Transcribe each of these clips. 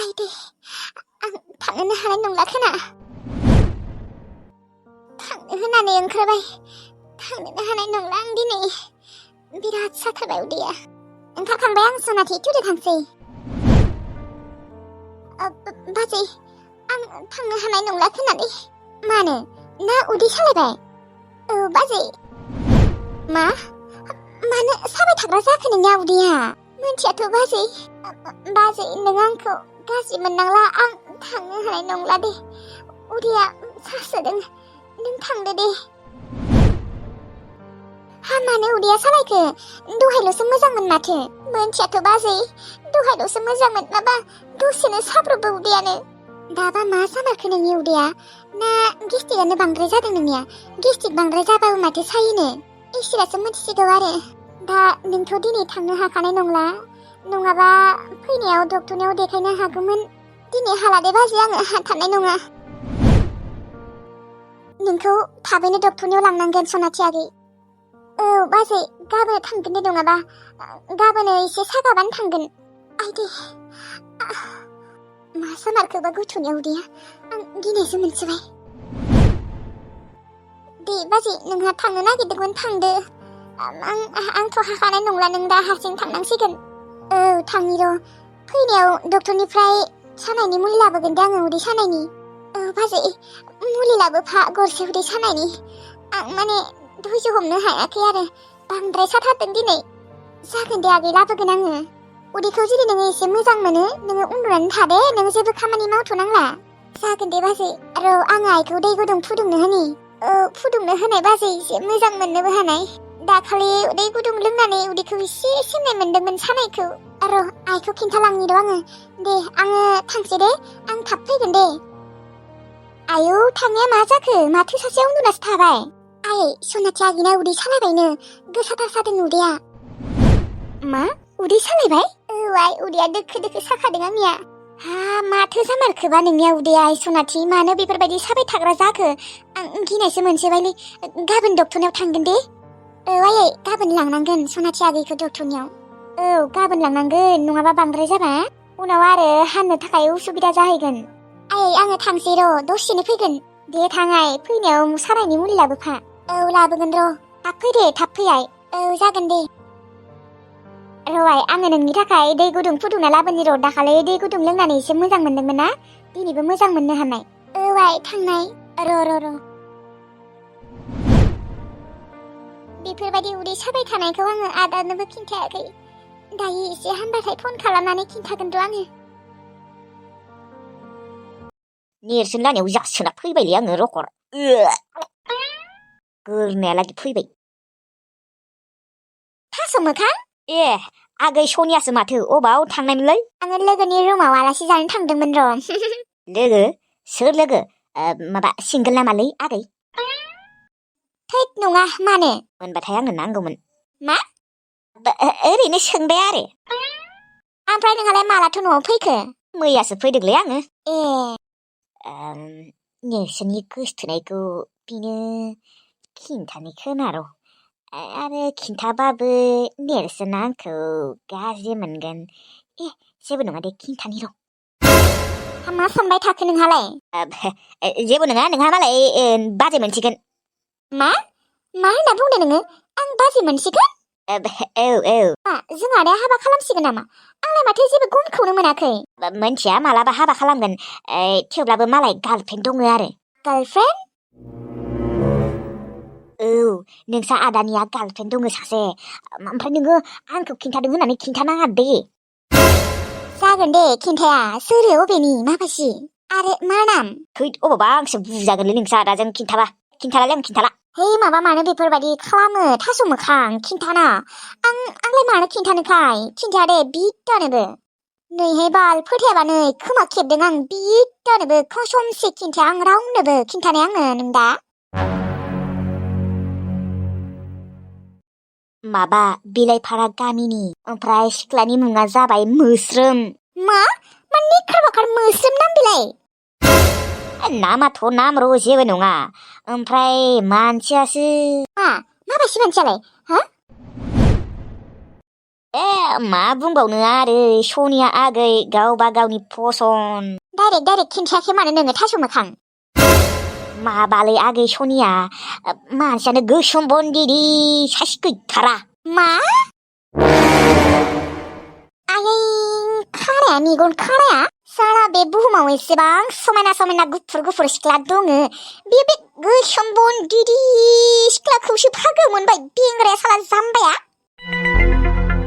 आइदै आं थांनोनो हानाय नंला खोना थांनो होननानै ओंखारबाय थांनोनो हानाय नंला आं दिनै बिराद साथारबाय उदैया ओंखारखांबाय आं सनाथि थुदो थांसै बाजै आं थांनो हानाय नंला खोनालै मानो ना उदै सालायबाय बाजै मा मानो साबाय थाग्रा जाखो नोंनिया उदैया मोनथियाथ' बाजै बाजै नों आंखौ गाज्रि मोननांला आं थांनो हानाय नंला दे उदैया सासोदों नों थांदो दे मानो उदैया सालायखो दहायल'सो मोजांमोन माथो मोनथियाथ' बाजै दहायल'सो मोजांमोन माबा दसेनो साब्रबो उदैयानो दाबा मा जामारखो नोंनि उदैया ना गेस्टिकआनो बांद्राय जादों नोंनिया गेस्टिक बांद्राय जाबाबो माथो सायोनो इसोरासो मिथिसिगौ आरो दा नोंथ' दिनै थांनो हाखानाय नंला नङाबा फैनायाव डक्टरनियाव देखायनो हागौमोन दिनै हाला दे बाजै आङो हाथारनाय नङा नोंखौ थाबैनो डक्टरनियाव लांनांगोन सनाथि आगै बाजै गाबोन थांगोन दे नङाबा गाबोनो एसे सागाबानो थांगोन आइदै मा जामारखोबा गथ'नि उदैया आं गिनायसो मोनसोबाय दे बाजै नोंहा थांनो नागिरदोंमोन थांदो आंथ' हाखानाय नंला नों दा हारसिं थांनांसिगोन थांनि र' फैनायाव डक्टरनिफ्राय सानायनि मुलि लाबोगोन दे आङो उदै सानायनि बाजै मुलि लाबोफा गरसे उदै सानायनि आं माने धैर्य हमनो हायाखै आरो बांद्राय साथारदों दिनै जागोन दे आगै लाबोगोन आङो उदैखौ जुदि नोङो एसे मोजां मोनो नोङो उन्दुनानै थादे नों जेबो खामानि मावथ'नांला जागोन दे बाजै र' आङो आइखौ दै गुदुं फुदुंनो होनि फुदुंनो होनाय बाजै एसे मोजां मोननोबो हानाय दाखालि दै गुदुं लोंनानै उदैखौ एसे सेमनाय मोनदोंमोन सानायखौ र' आइखौ खिन्थालांनि र' आङो दे आङो थांसै दे आं थाब फैगोन दे आयौ थांनाया मा जाखो माथो सासे उन्दुनासो थाबाय आयै सनाथि आगैना उदै सालायबायनो गोसाथार सादों उदैया मा उदै सालायबाय आइ उदैया दोखो दोखो साखादों आंनिया माथो जामारखोबा नोंनिया उदैया आइ सनाथि मानो बेफोरबायदि साबाय थाग्रा जाखो आं गिनायसो मोनसेबायलै गाबोन डक्टरनियाव थांगोन दे आयै गाबोन लांनांगोन सनाथि आगैखौ डक्टरनियाव गाबोन लांनांगोन नङाबा बांद्राय जाबा उनाव आरो हाननो थाखाय उसुबिदा जाहैगोन आयै आङो थांसै र' दसेनो फैगोन दे थाङाय फैनायाव सानायनि मुलि लाबोफा लाबोगोन र' थाब फै दे थाब फैयाय जागोन दे र'आय आङो नोंनि थाखाय दै गुदुं फुदुंना लाबोनि र' दाखालि दै गुदुं लोंनानै एसे मोजां मोनदोंमोन ना दिनैबो मोजां मोननो हानाय आइ थांनाय र' बेफोरबायदि उदै साबाय थानायखौ आङो आदानोबो खिन्थायाखै दायो एसे हामबाथाय फन खालामनानै खिन्थागोन र' आङो नेरसोन लानायाव जासोना फैबायलै आङो रखर गोरनायालागि फैबाय थास' मोखां आगै सनियासो माथो अबाव थांनायमोनलै आङो लोगोनि रुमाव आलासि जानो थांदोंमोन र' लोगो सोर लोगो माबा सिंगोल नामालै आगै थैद नङा मानो मोनबाथाय आंनो नांगौमोन मा ओरैनो सोंबाय आरो ओमफ्राय नोंहालाय मालाथो न'आव फैखो मैयासो फैदोंलै आङो नेरसोननि गोसथोनायखौ बिनो खिन्थानो खोना र' आरो खिन्थाबाबो नेरसोना आंखौ गाज्रि मोनगोन जेबो नङा दे खिन्थानि र' मा सानबाय थाखो नोंहालाय जेबो नङा नोंहा मालाय बाजै मोनसिगोन मा होनना बुंदों नोङो आं बाजै मोनसिगोन जों आदाया हाबा खालामसिगोन नामा आंलाय माथो जेबो गुनखौनो मोनाखै मोनथिया मालाबा हाबा खालामगोन थेवब्लाबो मालाय गार्लफ्रेन्ड दङ आरो गार्लफ्रेन्ड नोंसा आदानिया गार्लफ्रेन्ड दङ सासे ओमफ्राय नोङो आंखौ खिन्थादों होननानै खिन्थानाङा दे जागोन दे खिन्थाया सोरो अबेनि माबासि आरो मा नाम थैद अबावबा आंसो बुजागोनलै नोंसा आदाजों खिन्थालालै आं खिन्थाला माबा मानो बेफोरबायदि खालामो थास' मोखां खिन्थाना आंलाय मानो खिन्थानोखाय खिन्थाया दे बिद्दानोबो नैहाय बाल फोथायाबा नै खोमा खेबदों आं बिद्दानोबो कसमसे खिन्थाया आं रावनोबो खिन्थानाय आङो नों दा माबा बिलाइफारा गामिनि ओमफ्राय सिख्लानि मुङा जाबाय मोस्रोम मा निखार बाखार मोस्रोम नाम बिलाय नामाथ' नाम र' जेबो नङा ओमफ्राय मानसियासो माबासि मानसियालाय मा बुंबावनो आरो सनिया आगै गावबा गावनि फसन डाइरेक्ट खिन्थायाखै मानो नोङो थास' मोखां माबालै आगै सनिया मानसियानो गोसोम बन्दिरि साइस गैथारा मा आयै खाराया मेगन खाराया सारा बे बुहुमाव एसेबां समायना गुफुर सिख्ला दङ बे गोसोम बन्दिरि सिख्लाखौसो फागो मोनबाय बेंग्राया साला जाम्बाया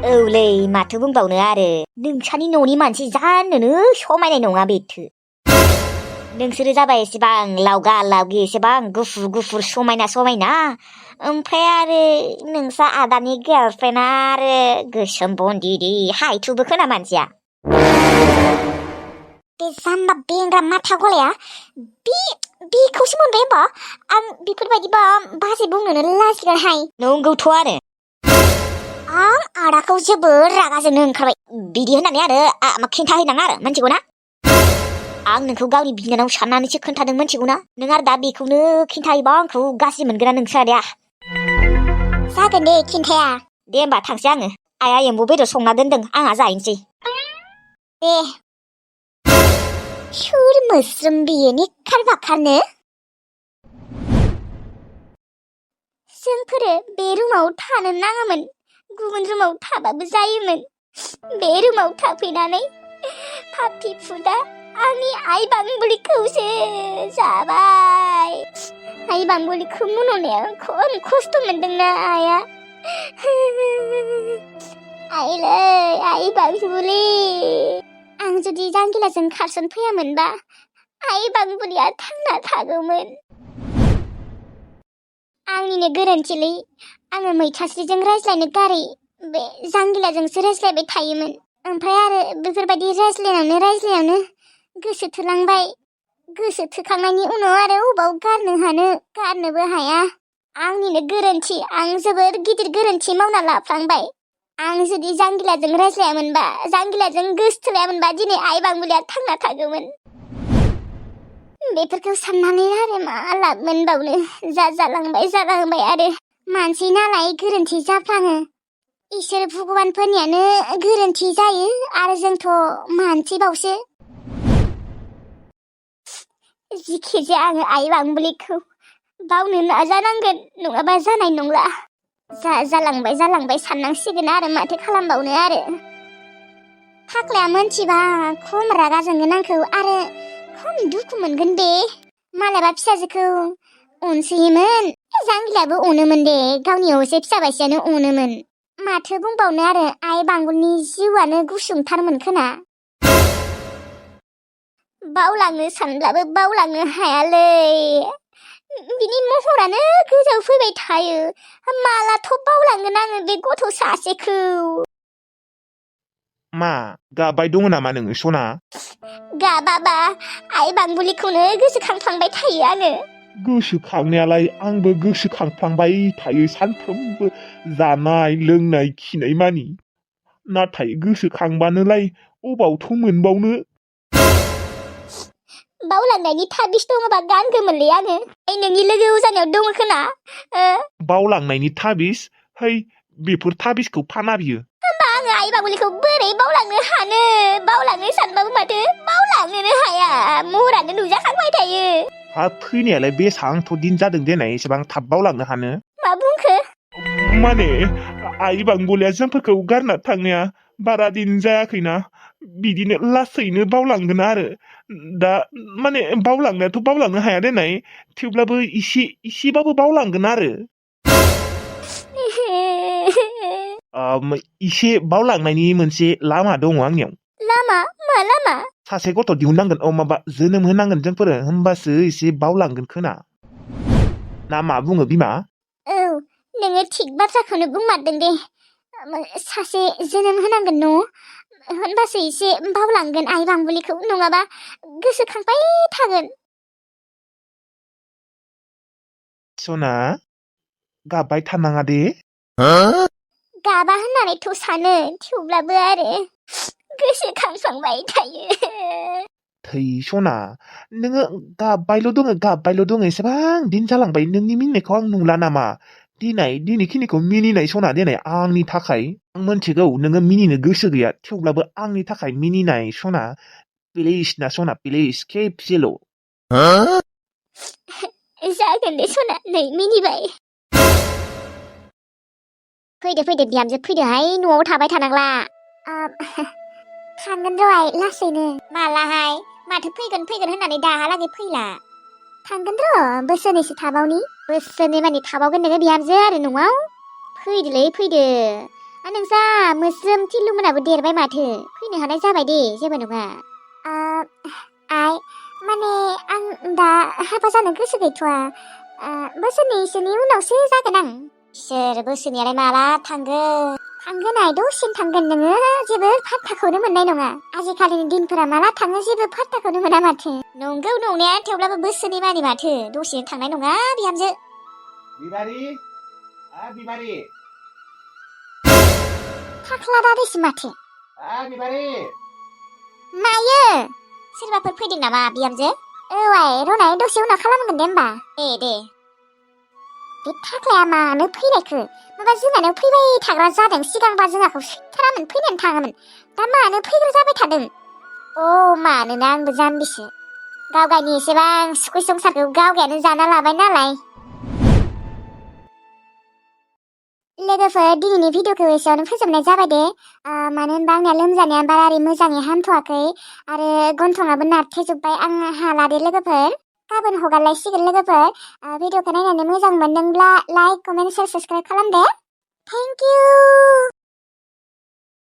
औलै माथो बुंबावनो आरो नोंसानि न'नि मानसि जानोनो समायनाय नङा बेथो नोंसोरो जाबाय एसेबां लावगा लावगि एसेबां गुफुर समायना ओमफ्राय आरो नोंसा आदानि गार्लफ्रेन्डआ आरो गोसोम बन्दिरि हायथुबो खोना मानसिया बे जाम्बा बेंग्रा माथा गलाया बेखौसो मोनबाय होमबा आं बेफोरबायदिबा बाजै बुंनोनो लाजिगोनहाय नंगौथ' आरो आं आदाखौ जोबोर रागा जोंनो ओंखारबाय बिदि होननानै आरो खिन्थाहैनाङा आरो मिथिगौ ना आं नोंखौ गावनि बिनानाव साननानैसो खोन्थादों मिथिगौ ना नों आरो दा बेखौनो खिन्थायोबा आंखौ गाज्रि मोनगोना नोंसो आदाया जागोन दे खिन्थाया दे होमबा थांसै आङो आइया एम्बु बेदर संना दोनदों आंहा जाहैनोसै दे सोर मोस्रोम बियो निखार बाखारनो जोंफोरो बे रुमाव थानो नाङामोन गुबुन रुमाव थाबाबो जायोमोन बे रुमाव थाफैनानै पापि फुदा आंनि आइ बांबुलिखौसो जाबाय आइ बांबुलिखौ मन'नायाव खम खस्थ' मोनदोंना आइया आइलै आइ बांबुलि आं जुदि जांगिलाजों खारसन फैयामोनबा आइ बांबुलिया थांना थागौमोन आंनिनो गोरोन्थिलै आङो मैथास्रिजों रायज्लायनो गारै बे जांगिलाजोंसो रायज्लायबाय थायोमोन ओमफ्राय आरो बेफोरबायदि रायज्लायावनो गोसो थोलांबाय गोसो थोखांनायनि उनाव आरो अबाव गारनो हानो गारनोबो हाया आंनिनो गोरोन्थि आं जोबोर गिदिर गोरोन्थि मावना लाफ्लांबाय आं जुदि जांगिलाजों रायज्लायामोनबा जांगिलाजों गोसोथोलायामोनबा दिनै आइ बांबुलिया थांना थागौमोन बेफोरखौ साननानै आरो मा लाब मोनबावनो जालांबाय आरो मानसि नालाय गोरोन्थि जाफ्लाङो इसोर भगबानफोरनियानो गोरोन्थि जायो आरो जोंथ' मानसिबावसो जिखिजाया आङो आइ बांबुलिखौ बावनो नाजानांगोन नङाबा जानाय नंला जालांबाय साननांसिगोन आरो माथो खालामबावनो आरो फाग्लाया मोनथिबा खम रागा जोंगोन आंखौ आरो खम दुखु मोनगोन बे मालाबा फिसाजोखौ अनसोयोमोन जांगिलाबो अनोमोन दे गावनि असे फिसा बायसियानो अनोमोन माथो बुंबावनो आरो आइ बांबुलनि जिउआनो गुसुंथारमोन खोना बावलांनो सानब्लाबो बावलांनो हायालै बिनि महरानो गोजौआव फैबाय थायो मालाथ' बावलांगोन आङो बे गथ' सासेखौ मा गाबाय दङ नामा नोङो सना गाबाबा आइ बांबुलिखौनो गोसोखांफ्लांबाय थायो आङो गोसोखांनायालाय आंबो गोसोखांफ्लांबाय थायो सानफ्रोमबो जानाय लोंनाय खिनाय मानि नाथाय गोसोखांबानोलाय अबावथ' मोनबावनो बावलांनायनि थाबिस दङबा गानगोमोनलै आङो नोंनि लोगो जानायाव दङ खोना बावलांनायनि थाबिस है बेफोर थाबिसखौ फाना बियो होमबा आङो आइ बांबुलिखौ बोरै बावलांनो हानो बावलांनो सानबाबो माथो बावलांनोनो हाया महरानो नुजाखांबाय थायो हा थैनायालाय बेसांथ' दिन जादों देनाय एसेबां थाब बावलांनो हानो मा बुंखो माने आइ बांबुलिया जोंफोरखौ गारना थांनाया बारा दिन जायाखैना बिदिनो लासैनो बावलांगोन आरो दा माने बावलांनायाथ' बावलांनो हाया देनाय थेवब्लाबो इसेबाबो बावलांगोन आरो इसे बावलांनायनि मोनसे लामा दङ आंनियाव लामा मा लामा सासे गथ' दिहुननांगोन माबा जोनोम होनांगोन जोंफोरो होमबासो एसे बावलांगोन खोना ना मा बुङो बिमा औ नोङो थिग बाथ्राखौनो बुंमारदों दे सासे जोनोम होनांगोन न' होनबासो एसे बावलांगोन आइ बांबुलिखौ नङाबा गोसोखांबाय थागोन सना गाबबाय थानाङा दे गाबा होननानैथ' सानो थेवब्लाबो आरो गोसोखांफ्लांबाय थायो थै सना नोङो गाबबायल' दङ एसेबां दिन जालांबाय नोंनि मिनिनायखौ आं नुला नामा दिनैखिनिखौ मिनिनाय सना देनाय आंनि थाखाय आं मोनथिगौ नोङो मिनिनो गोसो गैया थेवब्लाबो आंनि थाखाय मिनिनाय सना प्लिज ना सना प्लिज खेबसेल' जागोन दे सना नै मिनिबाय फैदो बिहामजो फैदोहाय न'आव थाबाय थानांला थांगोन र' आइ लासैनो मालाहाय माथो फैगोन होननानै दाहालागै फैला थांगोन र' बोसोरनैसो थाबावनि बोसोरनै मानि थाबावगोन नोङो बिहामजो आरो न'आव फैदोलै फैदो नोंसा मोस्रोम थिलुमोनाबो देरबाय माथो फैनो हानाय जाबाय दे जेबो नङा आइ माने आं दा हाबा जानो गोसो गैथ'वा बोसोरनैसोनि उनावसो जागोन आं सोर बोसोरनैयालाय माला थांगोन आइ दसेनो थांगोन नोङो जेबो फात्ताखौनो मोननाय नङा आजिखालिनि दिनफोरा माला थाङो जेबो फात्ताखौनो मोना माथो नंगौ नंनाया थेवब्लाबो बोसोरनै मानि माथो दसेनो थांनाय नङा बिहामजो बिबारी थाख्ला दादैसो माथो बिबारी मायो सोरबाफोर फैदों नामा बिहामजो औ आइ रनाय दसे उनाव खालामगोन दे होमबा दे बे थाख्लाया मानो फैनायखो माबा जोंहानाव फैबाय थाग्रा जादों सिगांबा जोंहाखौ सैथारामोन फैनानै थाङामोन दा मानो फैग्रा जाबाय थादों मानोना आंबो जाम्बिसो गावगायनि एसेबां सुखु संसारखौ गावगायानो जाना लाबाय नालाय लोगोफोर दिनैनि भिडिअखौ एसेयावनो फोजोबनाय जाबाय दे मानो होनबा आंनिया लोमजानाया बारा मोजाङै हामथ'वाखै आरो गन्थङाबो नारथेजोब्बाय आं हाला दे लोगोफोर गाबोन हगारलायसिगोन लोगोफोर भिडिअखौ नायनानै मोजां मोनदोंब्ला लाइक कमेन्ट शेयार साबस्क्राइब खालाम दे थेंक इउ